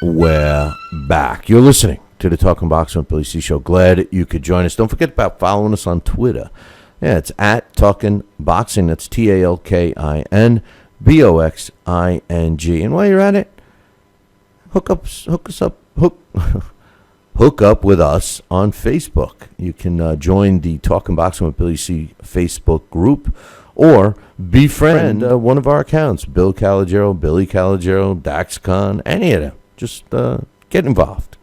we're back. You're listening to the Talking Boxing with Billy C show. Glad you could join us. Don't forget about following us on Twitter. Yeah, it's at Talkin Boxing. That's TalkinBoxing. And while you're at it, hook up with us on Facebook. You can join the Talking Boxing with Billy C Facebook group, or befriend one of our accounts, Bill Calogero, Billy Calogero, Daxx Khan, any of them. Just get involved.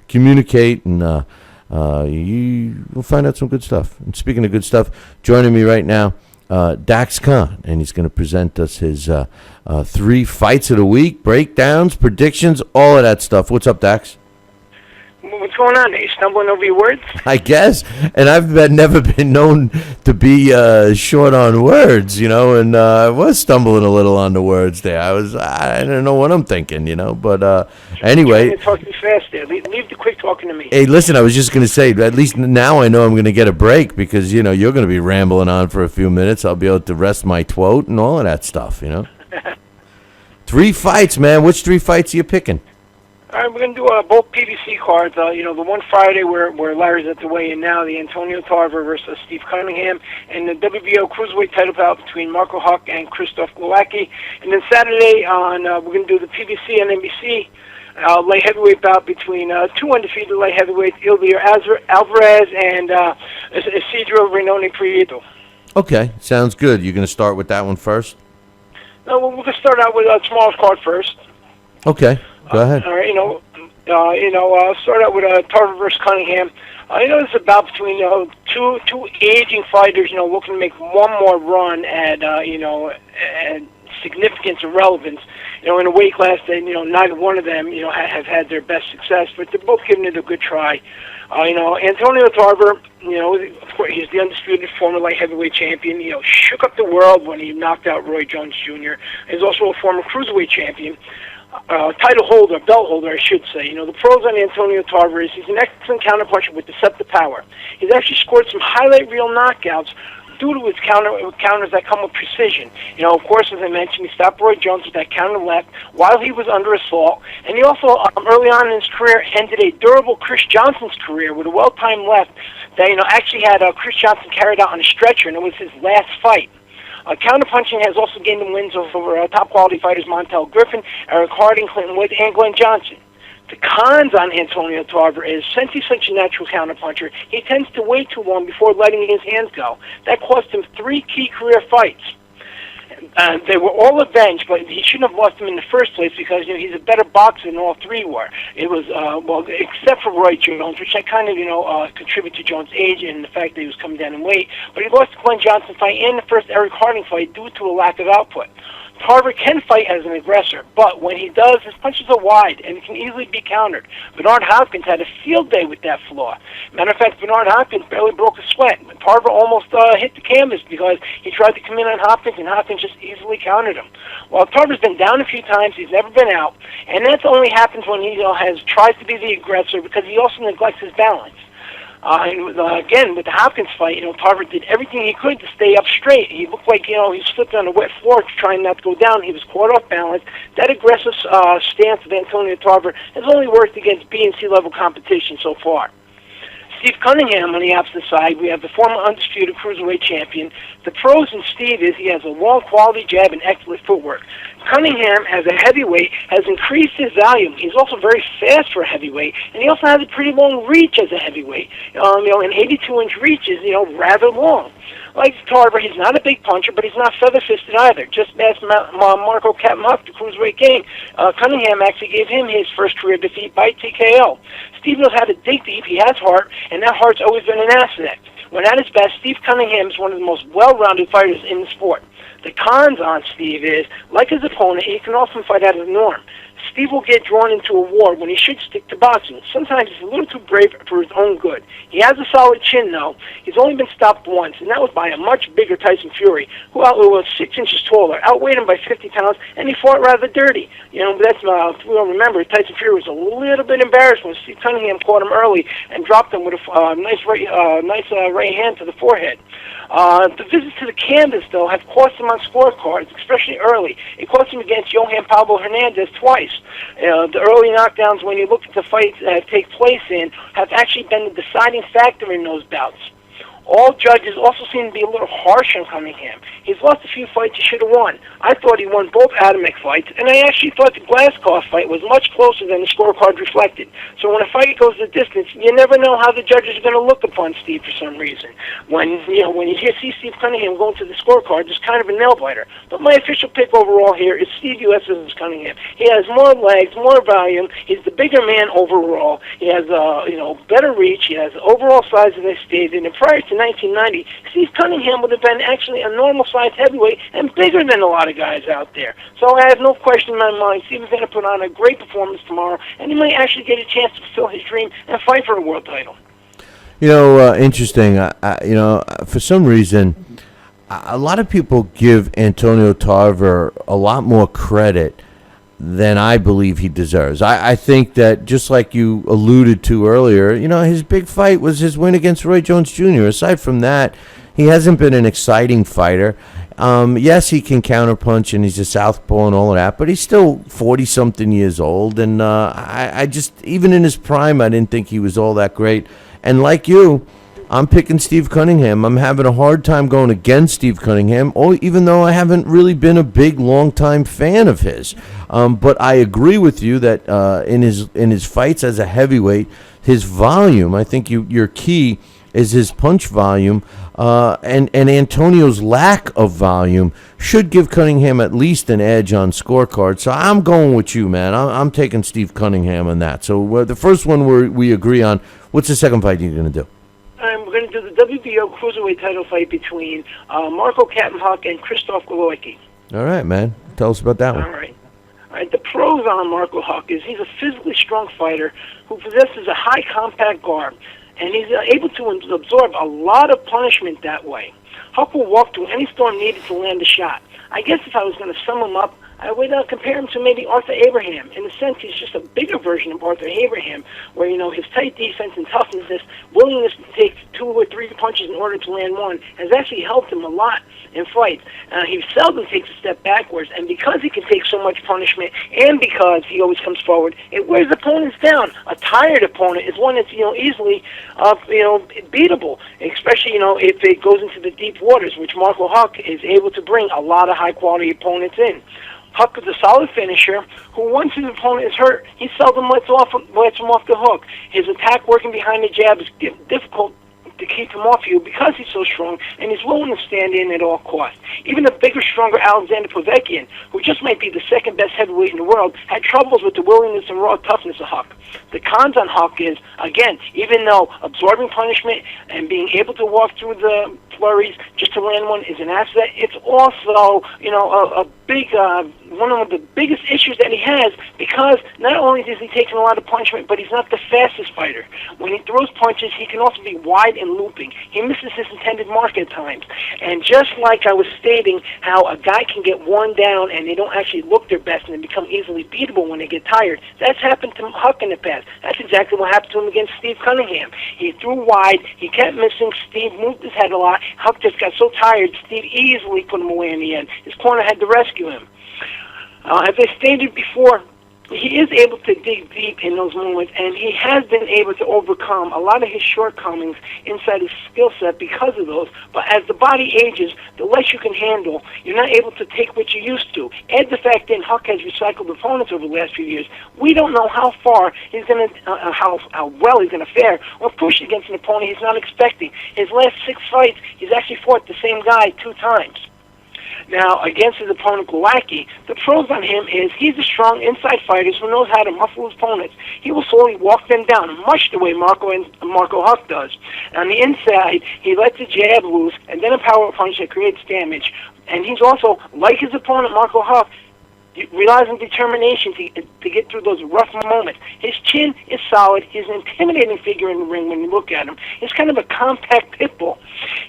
Communicate, and you will find out some good stuff. And speaking of good stuff, joining me right now, Daxx Khan, and he's going to present us his 3 fights of the week, breakdowns, predictions, all of that stuff. What's up, Daxx? What's going on? Are you stumbling over your words? I guess, and I've never been known to be short on words, and I was stumbling a little on the words there. I don't know what I'm thinking, but anyway. You're talking fast there. Leave the quick talking to me. Hey, listen, I was just going to say, at least now I know I'm going to get a break because, you're going to be rambling on for a few minutes. I'll be able to rest my throat and all of that stuff, 3 fights, man. Which 3 fights are you picking? All right, we're going to do both PBC cards. The one Friday where Larry's at the weigh-in now, the Antonio Tarver versus Steve Cunningham, and the WBO Cruiserweight title bout between Marco Huck and Kristoffer. And then Saturday we're going to do the PBC and NBC light heavyweight bout between 2 undefeated light heavyweights, Alvarez and Isidro Renone Prieto. Okay, sounds good. You're going to start with that one first? No, we're going to start out with tomorrow's card first. Okay. Go ahead. All right, I'll start out with Tarver versus Cunningham. It's about between two aging fighters, looking to make one more run at at significance and relevance. In a weight class that neither one of them have had their best success, but they're both giving it a good try. Antonio Tarver, of course, he's the undisputed former light heavyweight champion. Shook up the world when he knocked out Roy Jones Jr. He's also a former cruiserweight champion. Belt holder, I should say. The pros on Antonio Tarver is he's an excellent counterpuncher with deceptive power. He's actually scored some highlight reel knockouts due to his counters that come with precision. Of course, as I mentioned, he stopped Roy Jones with that counter left while he was under assault, and he also, early on in his career, ended a durable Chris Johnson's career with a well-timed left that, actually had Chris Johnson carried out on a stretcher, and it was his last fight. Counterpunching has also gained him wins over top-quality fighters Montel Griffin, Eric Harding, Clinton Wood, and Glenn Johnson. The cons on Antonio Tarver is, since he's such a natural counterpuncher, he tends to wait too long before letting his hands go. That cost him 3 key career fights. They were all avenged, but he shouldn't have lost them in the first place because he's a better boxer than all 3 were. It was except for Roy Jones, which I kind of contribute to Jones' age and the fact that he was coming down in weight. But he lost the Glenn Johnson fight and the first Eric Harding fight due to a lack of output. Tarver can fight as an aggressor, but when he does, his punches are wide and can easily be countered. Bernard Hopkins had a field day with that flaw. Matter of fact, Bernard Hopkins barely broke a sweat. Tarver almost hit the canvas because he tried to come in on Hopkins, and Hopkins just easily countered him. While Tarver's been down a few times, he's never been out, and that only happens when he tries to be the aggressor because he also neglects his balance. Again, with the Hopkins fight, Tarver did everything he could to stay up straight. He looked like, he slipped on a wet floor trying not to go down. He was caught off balance. That aggressive stance of Antonio Tarver has only worked against B and C level competition so far. Steve Cunningham on the opposite side, we have the former undisputed cruiserweight champion. The pros in Steve is he has a long quality jab and excellent footwork. Cunningham, as a heavyweight, has increased his volume. He's also very fast for a heavyweight, and he also has a pretty long reach as a heavyweight. An 82-inch reach is, rather long. Like Tarver, he's not a big puncher, but he's not feather-fisted either. Just ask Marco Captain Huck, the cruiserweight king. Cunningham actually gave him his first career defeat by TKO. Steve knows how to dig deep. He has heart, and that heart's always been an asset. When at his best, Steve Cunningham is one of the most well-rounded fighters in the sport. The cons on Steve is, like his opponent, he can often fight out of the norm. Steve will get drawn into a war when he should stick to boxing. Sometimes he's a little too brave for his own good. He has a solid chin, though. He's only been stopped once, and that was by a much bigger Tyson Fury, who was 6 inches taller, outweighed him by 50 pounds, and he fought rather dirty. That's if we don't remember, Tyson Fury was a little bit embarrassed when Steve Cunningham caught him early and dropped him with a nice right hand to the forehead. The visits to the canvas, though, have cost him on scorecards, especially early. It cost him against Johan Pablo Hernandez twice. place. The early knockdowns, when you look at the fights that take place in, have actually been the deciding factor in those bouts. All judges also seem to be a little harsh on Cunningham. He's lost a few fights he should have won. I thought he won both Atomic fights, and I actually thought the Glasscoff fight was much closer than the scorecard reflected. So when a fight goes the distance, you never know how the judges are going to look upon Steve for some reason. When you see Steve Cunningham going to the scorecard, it's kind of a nail-biter. But my official pick overall here is Steve U.S. versus Cunningham. He has more legs, more volume. He's the bigger man overall. He has better reach. He has overall size, as I stated. And prior to 1990, Steve Cunningham would have been actually a normal-sized heavyweight and bigger than a lot of guys out there. So I have no question in my mind Steve's going to put on a great performance tomorrow, and he might actually get a chance to fulfill his dream and fight for a world title. Interesting. For some reason, a lot of people give Antonio Tarver a lot more credit than I believe he deserves. I think that, just like you alluded to earlier, his big fight was his win against Roy Jones Jr. Aside from that, he hasn't been an exciting fighter. Yes, he can counterpunch, and he's a southpaw and all of that, but he's still 40-something years old, and I just, even in his prime, I didn't think he was all that great. And like you, I'm picking Steve Cunningham. I'm having a hard time going against Steve Cunningham, even though I haven't really been a big, long-time fan of his. But I agree with you that in his fights as a heavyweight, his volume, I think your key is his punch volume, and Antonio's lack of volume should give Cunningham at least an edge on scorecard. So I'm going with you, man. I'm taking Steve Cunningham on that. So the first one we agree on. What's the second fight you're going to do? We're going to do the WBO Cruiserweight title fight between Marco Captain Huck and Kristoffer. All right, man. Tell us about that one. All right. The pros on Marco Huck is he's a physically strong fighter who possesses a high compact guard, and he's able to absorb a lot of punishment that way. Huck will walk through any storm needed to land a shot. I guess if I was going to sum him up, I would compare him to maybe Arthur Abraham. In a sense, he's just a bigger version of Arthur Abraham, where, his tight defense and toughness, willingness to take 2 or 3 punches in order to land one, has actually helped him a lot in fights. He seldom takes a step backwards, and because he can take so much punishment, and because he always comes forward, it wears opponents down. A tired opponent is one that's, easily, beatable, especially, if it goes into the deep waters, which Marco Huck is able to bring a lot of high-quality opponents in. Huck is a solid finisher who, once his opponent is hurt, he seldom lets him off the hook. His attack working behind the jab is difficult to keep him off you because he's so strong, and he's willing to stand in at all costs. Even the bigger, stronger Alexander Povetkin, who just might be the second best heavyweight in the world, had troubles with the willingness and raw toughness of Huck. The cons on Huck is, again, even though absorbing punishment and being able to walk through the flurries just to land one is an asset, it's also, a big, one of the biggest issues that he has, because not only is he taking a lot of punishment, but he's not the fastest fighter. When he throws punches, he can also be wide and looping. He misses his intended mark at times. And just like I was stating, how a guy can get worn down and they don't actually look their best and they become easily beatable when they get tired, that's happened to Huck in the past. That's exactly what happened to him against Steve Cunningham. He threw wide, he kept missing, Steve moved his head a lot, Huck just got so tired, Steve easily put him away in the end. His corner had to rescue him. As I stated before, he is able to dig deep in those moments, and he has been able to overcome a lot of his shortcomings inside his skill set because of those. But as the body ages, the less you can handle, you're not able to take what you used to. Add the fact that Huck has recycled opponents over the last few years. We don't know how far he's going to, how well he's going to fare or push against an opponent he's not expecting. His last 6 fights, he's actually fought the same guy 2 times. Now, against his opponent, Glowacki, the pros on him is he's a strong inside fighter who knows how to muffle his opponents. He will slowly walk them down, much the way Marco Huck does. On the inside, he lets the jab loose and then a power punch that creates damage. And he's also, like his opponent, Marco Huck, relies on determination to get through those rough moments. His chin is solid. He's an intimidating figure in the ring when you look at him. He's kind of a compact pit bull.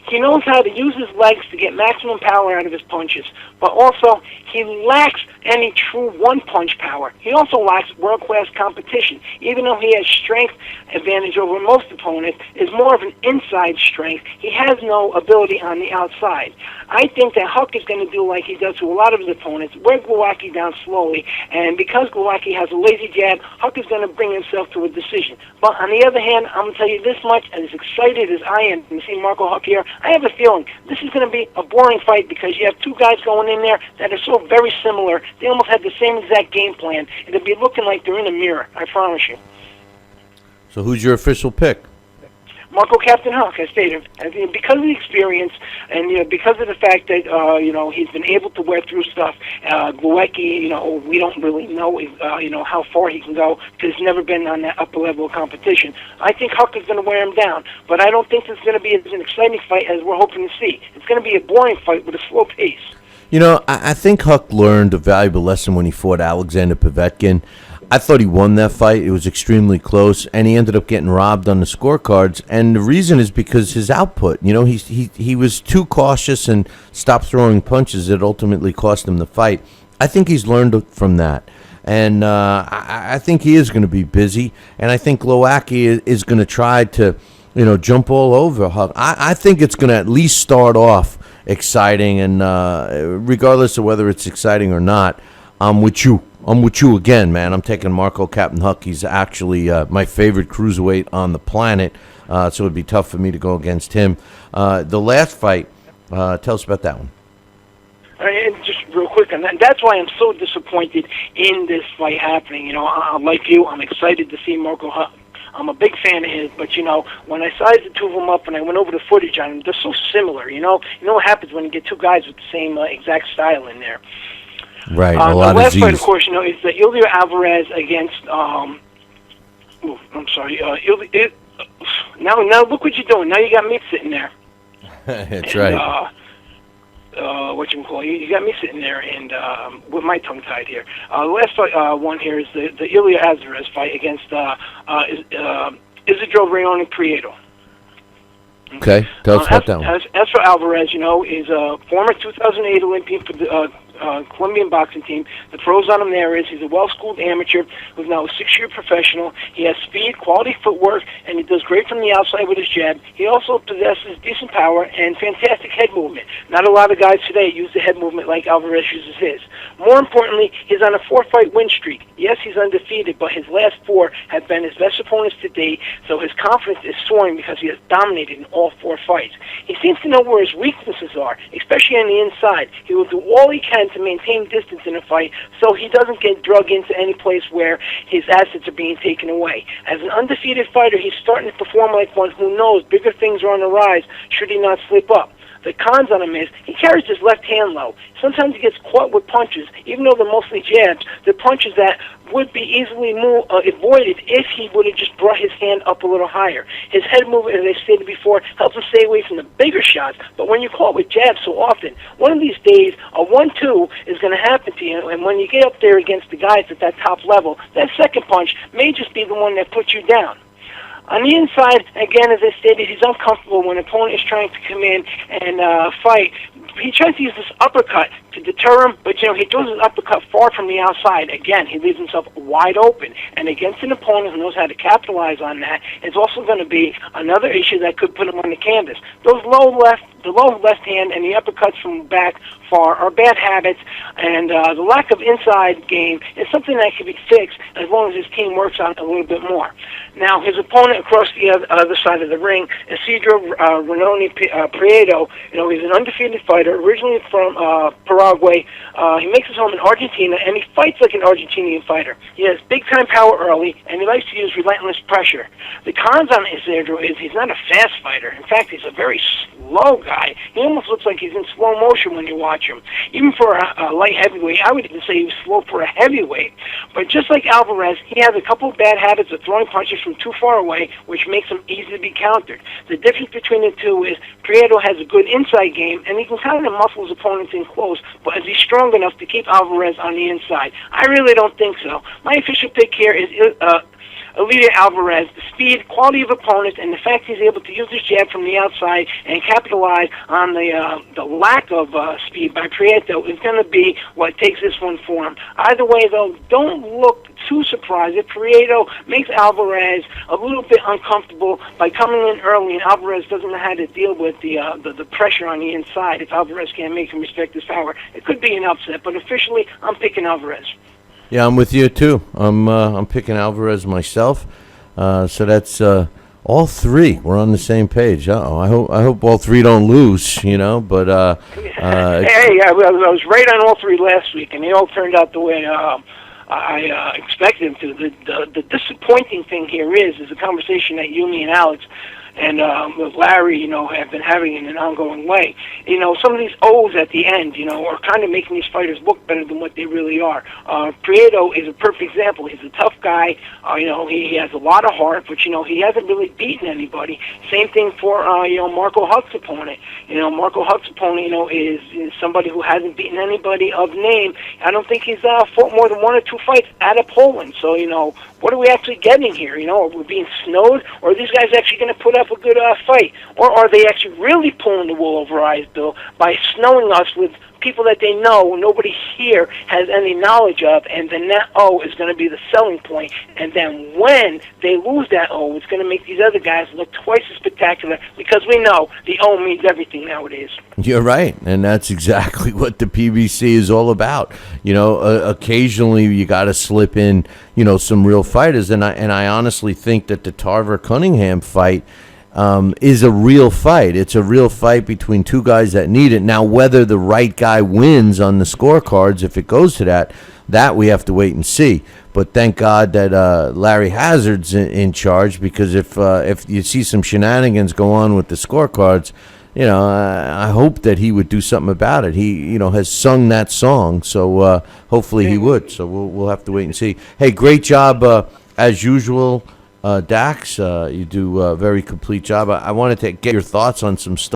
He knows how to use his legs to get maximum power out of his punches, but also he lacks any true one-punch power. He also lacks world-class competition. Even though he has strength advantage over most opponents, is more of an inside strength. He has no ability on the outside. I think that Huck is going to do like he does to a lot of his opponents, where Glowacki down slowly. And because Glowacki has a lazy jab, Huck is going to bring himself to a decision. But on the other hand, I'm going to tell you this much, as excited as I am to see Marco Huck here, I have a feeling this is going to be a boring fight because you have two guys going in there that are so very similar. They almost have the same exact game plan. It'll be looking like they're in a mirror, I promise you. So who's your official pick? Marco Captain Huck, I stated, because of the experience and because of the fact that he's been able to wear through stuff. Glowacki, we don't really know how far he can go because he's never been on that upper level of competition. I think Huck is going to wear him down, but I don't think it's going to be as an exciting fight as we're hoping to see. It's going to be a boring fight with a slow pace. I think Huck learned a valuable lesson when he fought Alexander Povetkin. I thought he won that fight. It was extremely close, and he ended up getting robbed on the scorecards. And the reason is because his output. He was too cautious and stopped throwing punches that ultimately cost him the fight. I think he's learned from that, and I think he is going to be busy. And I think Glowacki is going to try to, jump all over Huck. I think it's going to at least start off exciting, and regardless of whether it's exciting or not, I'm with you. I'm with you again, man. I'm taking Marco Captain Huck. He's actually my favorite cruiserweight on the planet, so it would be tough for me to go against him. The last fight, tell us about that one. And just real quick on that, that's why I'm so disappointed in this fight happening. Like you, I'm excited to see Marco Huck. I'm a big fan of his, but when I sized the two of them up and I went over the footage on them, they're so similar. You know what happens when you get two guys with the same exact style in there. Right, a lot lot the last of fight, of course, is the Ilya Alvarez against. I'm sorry. Now look what you're doing. Now you got me sitting there. That's right. You got me sitting there and with my tongue tied here. The last fight, one here is the Ilya Azeris fight against Isidro Rayon Prieto. Okay, tell us about that one. As for Alvarez, is a former 2008 Olympian for the Colombian boxing team. The pros on him there is he's a well-schooled amateur who's now a 6-year professional. He has speed, quality footwork, and he does great from the outside with his jab. He also possesses decent power and fantastic head movement. Not a lot of guys today use the head movement like Alvarez uses his. More importantly, he's on a 4-fight win streak. Yes, he's undefeated, but his last 4 have been his best opponents to date, so his confidence is soaring because he has dominated in all 4 fights. He seems to know where his weaknesses are, especially on the inside. He will do all he can to maintain distance in a fight so he doesn't get drug into any place where his assets are being taken away. As an undefeated fighter, he's starting to perform like one who knows bigger things are on the rise should he not slip up. The cons on him is he carries his left hand low. Sometimes he gets caught with punches, even though they're mostly jabs. They're punches that would be easily avoided if he would have just brought his hand up a little higher. His head movement, as I stated before, helps him stay away from the bigger shots. But when you're caught with jabs so often, one of these days, a 1-2 is going to happen to you. And when you get up there against the guys at that top level, that second punch may just be the one that puts you down. On the inside, again, as I stated, he's uncomfortable when an opponent is trying to come in and fight. He tries to use this uppercut to deter him, but, he throws his uppercut far from the outside. Again, he leaves himself wide open. And against an opponent who knows how to capitalize on that, it's also going to be another issue that could put him on the canvas. The low left hand and the uppercuts from back far are bad habits, and the lack of inside game is something that can be fixed as long as his team works on it a little bit more. Now, his opponent across the other side of the ring, Isidro Rayon Prieto, he's an undefeated fighter, originally from Paraguay. He makes his home in Argentina, and he fights like an Argentinian fighter. He has big-time power early, and he likes to use relentless pressure. The cons on Isidro is he's not a fast fighter. In fact, he's a very slow guy. He almost looks like he's in slow motion when you watch him. Even for a light heavyweight, I would even say he was slow for a heavyweight. But just like Alvarez, he has a couple of bad habits of throwing punches from too far away, which makes him easy to be countered. The difference between the two is Prieto has a good inside game, and he can kind of muscle his opponents in close, but is he strong enough to keep Alvarez on the inside? I really don't think so. My official pick here is Elite Alvarez, the speed, quality of opponents, and the fact he's able to use his jab from the outside and capitalize on the lack of speed by Prieto is going to be what takes this one for him. Either way, though, don't look too surprised if Prieto makes Alvarez a little bit uncomfortable by coming in early, and Alvarez doesn't know how to deal with the pressure on the inside. If Alvarez can't make him respect his power, it could be an upset. But officially, I'm picking Alvarez. Yeah, I'm with you too. I'm picking Alvarez myself. So that's all three. We're on the same page. I hope all three don't lose. But hey, I was right on all three last week, and they all turned out the way I expected them to. The disappointing thing here is a conversation that you, me, and Alex and with Larry, have been having in an ongoing way. Some of these O's at the end, are kind of making these fighters look better than what they really are. Prieto is a perfect example. He's a tough guy. He has a lot of heart, but, he hasn't really beaten anybody. Same thing for, Marco Huck's opponent. Marco Huck's opponent, is somebody who hasn't beaten anybody of name. I don't think he's fought more than one or two fights out of Poland. So, what are we actually getting here? Are we being snowed, or are these guys actually going to put up a good fight? Or are they actually really pulling the wool over our eyes, Bill, by snowing us with people that they know nobody here has any knowledge of, and then that O is going to be the selling point. And then when they lose that O, it's going to make these other guys look twice as spectacular, because we know the O means everything nowadays. You're right, and that's exactly what the PBC is all about. Occasionally you got to slip in, some real fighters, and I honestly think that the Tarver Cunningham fight is a real fight. It's a real fight between two guys that need it. Now, whether the right guy wins on the scorecards, if it goes to that we have to wait and see. But thank God that Larry Hazard's in charge, because if you see some shenanigans go on with the scorecards, I hope that he would do something about it. He, has sung that song, so hopefully he would. So we'll have to wait and see. Hey, great job as usual. Daxx, you do a very complete job. I wanted to get your thoughts on some stuff.